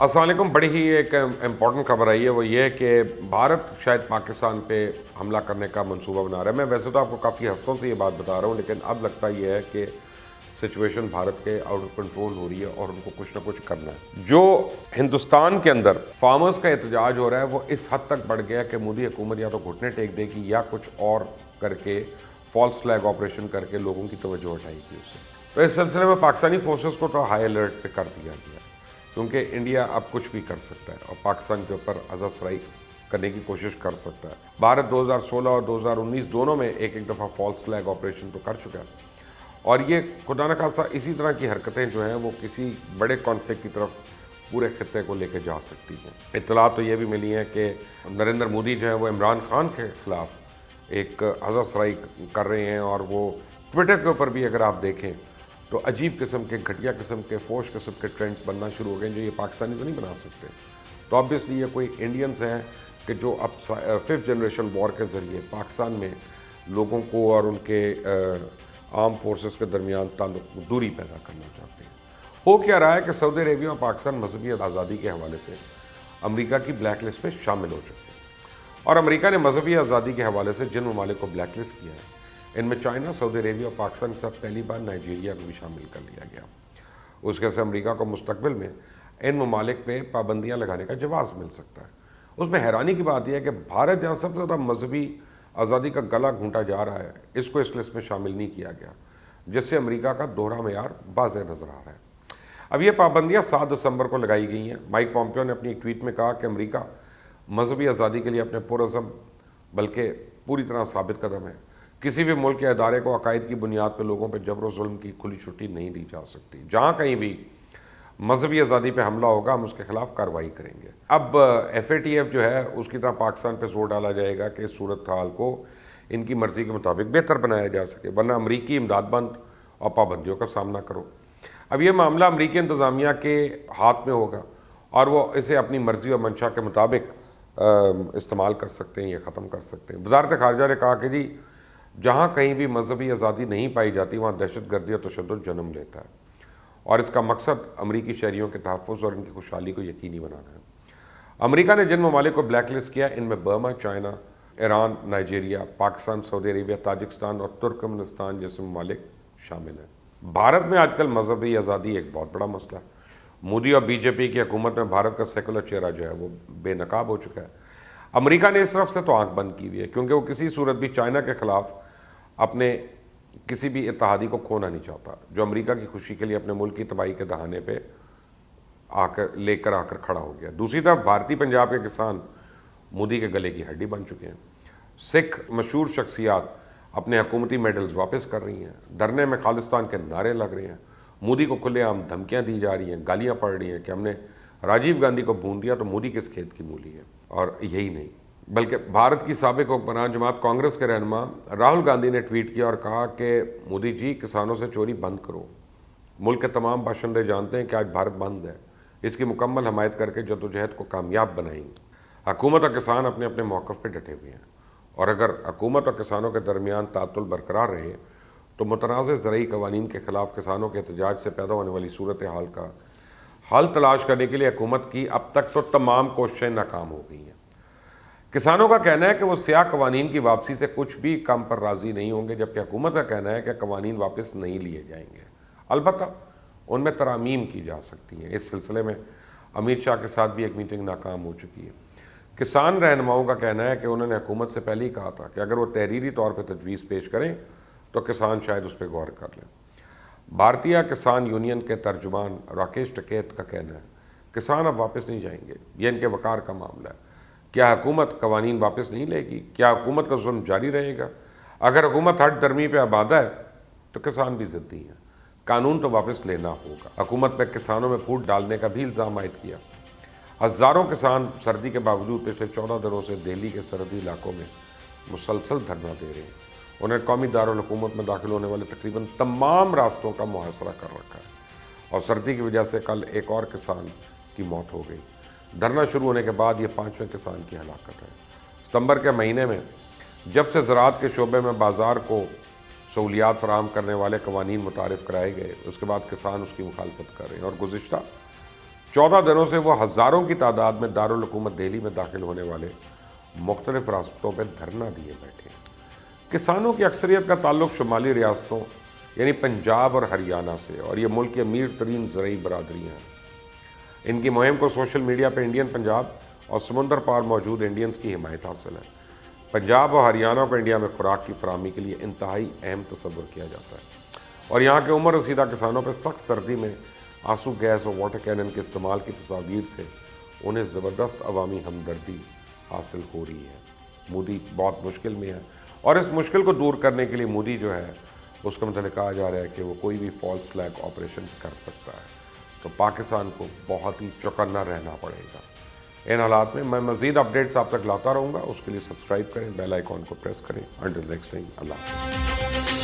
السلام علیکم. بڑی ہی ایک امپورٹنٹ خبر آئی ہے، وہ یہ ہے کہ بھارت شاید پاکستان پہ حملہ کرنے کا منصوبہ بنا رہا ہے. میں ویسے تو آپ کو کافی ہفتوں سے یہ بات بتا رہا ہوں، لیکن اب لگتا یہ ہے کہ سچویشن بھارت کے آؤٹ آف کنٹرول ہو رہی ہے اور ان کو کچھ نہ کچھ کرنا ہے. جو ہندوستان کے اندر فارمرز کا احتجاج ہو رہا ہے وہ اس حد تک بڑھ گیا کہ مودی حکومت یا تو گھٹنے ٹیک دے گی یا کچھ اور کر کے فالس فلیگ آپریشن کر کے لوگوں کی توجہ ہٹائے گی اس سے. تو اس سلسلے میں پاکستانی فورسز کو تو ہائی الرٹ پہ کر دیا گیا، کیونکہ انڈیا اب کچھ بھی کر سکتا ہے اور پاکستان کے اوپر ازر سرائی کرنے کی کوشش کر سکتا ہے. بھارت 2016 اور 2019 دونوں میں ایک دفعہ فالس فلیگ آپریشن تو کر چکا ہے، اور یہ خدا نہ خواستہ اسی طرح کی حرکتیں جو ہیں وہ کسی بڑے کانفلکٹ کی طرف پورے خطے کو لے کے جا سکتی ہیں. اطلاع تو یہ بھی ملی ہیں کہ نریندر مودی جو ہیں وہ عمران خان کے خلاف ایک ازر سرائی کر رہے ہیں، اور وہ ٹویٹر کے اوپر بھی اگر آپ دیکھیں تو عجیب قسم کے، گھٹیا قسم کے، فوش قسم کے ٹرینڈز بننا شروع ہو گئے جو یہ پاکستانی تو نہیں بنا سکتے. تو obviously یہ کوئی انڈینز ہیں کہ جو اب 5th جنریشن وار کے ذریعے پاکستان میں لوگوں کو اور ان کے آرم فورسز کے درمیان تعلق دوری پیدا کرنا چاہتے ہیں. ہو کیا رہا ہے کہ سعودی عربیہ اور پاکستان مذہبی آزادی کے حوالے سے امریکہ کی بلیک لسٹ میں شامل ہو چکے ہیں، اور امریکہ نے مذہبی آزادی کے حوالے سے جن ممالک کو بلیک لسٹ کیا ہے ان میں چائنا، سعودی عربیہ اور پاکستان کے ساتھ پہلی بار نائجیریا کو بھی شامل کر لیا گیا. اس کے سے امریکہ کو مستقبل میں ان ممالک پہ پابندیاں لگانے کا جواز مل سکتا ہے. اس میں حیرانی کی بات یہ ہے کہ بھارت جہاں سب سے زیادہ مذہبی آزادی کا گلا گھونٹا جا رہا ہے، اس کو اس لسٹ میں شامل نہیں کیا گیا، جس سے امریکہ کا دوہرا معیار واضح نظر آ رہا ہے. اب یہ پابندیاں 7 دسمبر کو لگائی گئی ہیں. مائک پومپیو نے اپنی ایک ٹویٹ میں کہا کہ امریکہ مذہبی آزادی کے لیے اپنے پرعزم بلکہ پوری طرح ثابت قدم ہے. کسی بھی ملک یا ادارے کو عقائد کی بنیاد پہ لوگوں پہ جبر و ظلم کی کھلی چھٹی نہیں دی جا سکتی. جہاں کہیں بھی مذہبی آزادی پہ حملہ ہوگا ہم اس کے خلاف کارروائی کریں گے. اب FATF جو ہے اس کی طرح پاکستان پہ زور ڈالا جائے گا کہ اس صورتحال کو ان کی مرضی کے مطابق بہتر بنایا جا سکے، ورنہ امریکی امداد بند اور پابندیوں کا سامنا کرو. اب یہ معاملہ امریکی انتظامیہ کے ہاتھ میں ہوگا اور وہ اسے اپنی مرضی اور منشا کے مطابق استعمال کر سکتے ہیں یا ختم کر سکتے ہیں. وزارت خارجہ نے کہا کہ جی جہاں کہیں بھی مذہبی آزادی نہیں پائی جاتی وہاں دہشت گردی اور تشدد جنم لیتا ہے، اور اس کا مقصد امریکی شہریوں کے تحفظ اور ان کی خوشحالی کو یقینی بنانا ہے. امریکہ نے جن ممالک کو بلیک لسٹ کیا ان میں Burma, China, Iran, Nigeria, Pakistan, Saudi Arabia, Tajikistan اور ترکمنستان جیسے ممالک شامل ہیں. بھارت میں آج کل مذہبی آزادی ایک بہت بڑا مسئلہ ہے. مودی اور BJP کی حکومت میں بھارت کا سیکولر چہرہ جو ہے وہ بے نقاب ہو چکا ہے. امریکہ نے اس طرف سے تو آنکھ بند کی ہوئی ہے، کیونکہ وہ کسی صورت بھی چائنا کے خلاف اپنے کسی بھی اتحادی کو کھونا نہیں چاہتا، جو امریکہ کی خوشی کے لیے اپنے ملک کی تباہی کے دہانے پہ آ کر کھڑا ہو گیا. دوسری طرف بھارتی پنجاب کے کسان مودی کے گلے کی ہڈی بن چکے ہیں. سکھ مشہور شخصیات اپنے حکومتی میڈلز واپس کر رہی ہیں، دھرنے میں خالصتان کے نعرے لگ رہے ہیں، مودی کو کھلے عام دھمکیاں دی جا رہی ہیں، گالیاں پڑ رہی ہیں کہ ہم نے راجیو گاندھی کو بھون دیا تو مودی کس کھیت کی مولی ہے. اور یہی نہیں بلکہ بھارت کی سابق حکمران جماعت کانگریس کے رہنما راہل گاندھی نے ٹویٹ کیا اور کہا کہ مودی جی کسانوں سے چوری بند کرو. ملک کے تمام باشندے جانتے ہیں کہ آج بھارت بند ہے، اس کی مکمل حمایت کر کے جدوجہد کو کامیاب بنائیں گے. حکومت اور کسان اپنے اپنے موقف پہ ڈٹے ہوئے ہیں، اور اگر حکومت اور کسانوں کے درمیان تعطل برقرار رہے تو متنازع زرعی قوانین کے خلاف کسانوں کے احتجاج سے پیدا ہونے والی صورتحال کا حل تلاش کرنے کے لیے حکومت کی اب تک تو تمام کوششیں ناکام ہو گئی ہیں. کسانوں کا کہنا ہے کہ وہ سیاہ قوانین کی واپسی سے کچھ بھی کم پر راضی نہیں ہوں گے، جبکہ حکومت کا کہنا ہے کہ قوانین واپس نہیں لیے جائیں گے، البتہ ان میں ترامیم کی جا سکتی ہیں. اس سلسلے میں امت شاہ کے ساتھ بھی ایک میٹنگ ناکام ہو چکی ہے. کسان رہنماؤں کا کہنا ہے کہ انہوں نے حکومت سے پہلے ہی کہا تھا کہ اگر وہ تحریری طور پہ تجویز پیش کریں تو کسان شاید اس پہ غور کر لیں. بھارتیہ کسان یونین کے ترجمان راکیش ٹکیت کا کہنا ہے کسان اب واپس نہیں جائیں گے، یہ ان کے وقار کا معاملہ ہے. کیا حکومت قوانین واپس نہیں لے گی؟ کیا حکومت کا ظلم جاری رہے گا؟ اگر حکومت ہٹ درمی پہ آبادہ ہے تو کسان بھی ضدی ہیں، قانون تو واپس لینا ہوگا. حکومت پہ کسانوں میں پھوٹ ڈالنے کا بھی الزام عائد کیا. ہزاروں کسان سردی کے باوجود پچھلے 14 دنوں سے دہلی کے سرحدی علاقوں میں مسلسل دھرنا دے رہے ہیں. انہیں قومی دارالحکومت میں داخل ہونے والے تقریباً تمام راستوں کا محاصرہ کر رکھا ہے، اور سردی کی وجہ سے کل ایک اور کسان کی موت ہو گئی. دھرنا شروع ہونے کے بعد یہ 5ویں کسان کی ہلاکت ہے. ستمبر کے مہینے میں جب سے زراعت کے شعبے میں بازار کو سہولیات فراہم کرنے والے قوانین متعارف کرائے گئے، اس کے بعد کسان اس کی مخالفت کر رہے ہیں، اور گزشتہ 14 دنوں سے وہ ہزاروں کی تعداد میں دارالحکومت دہلی میں داخل ہونے والے مختلف راستوں پہ دھرنا دیے بیٹھے ہیں۔ کسانوں کی اکثریت کا تعلق شمالی ریاستوں یعنی پنجاب اور ہریانہ سے، اور یہ ملک کی امیر ترین زرعی برادریاں ہیں۔ ان کی مہم کو سوشل میڈیا پہ انڈین پنجاب اور سمندر پار موجود انڈینز کی حمایت حاصل ہے۔ پنجاب اور ہریانہ کو انڈیا میں خوراک کی فراہمی کے لیے انتہائی اہم تصور کیا جاتا ہے، اور یہاں کے عمر رسیدہ کسانوں پہ سخت سردی میں آنسو گیس اور واٹر کینن کے استعمال کی تصاویر سے انہیں زبردست عوامی ہمدردی حاصل ہو رہی ہے۔ مودی بہت مشکل میں ہے، اور اس مشکل کو دور کرنے کے لیے مودی جو ہے اس کا متعلق کہا جا رہا ہے کہ وہ کوئی بھی فالس فلیگ آپریشن کر سکتا ہے، تو پاکستان کو بہت ہی چوکنا رہنا پڑے گا۔ ان حالات میں مزید اپڈیٹس آپ تک لاتا رہوں گا، اس کے لیے سبسکرائب کریں، بیل آئیکن کو پریس کریں۔ انٹل نیکسٹ ٹائم، اللہ حافظ۔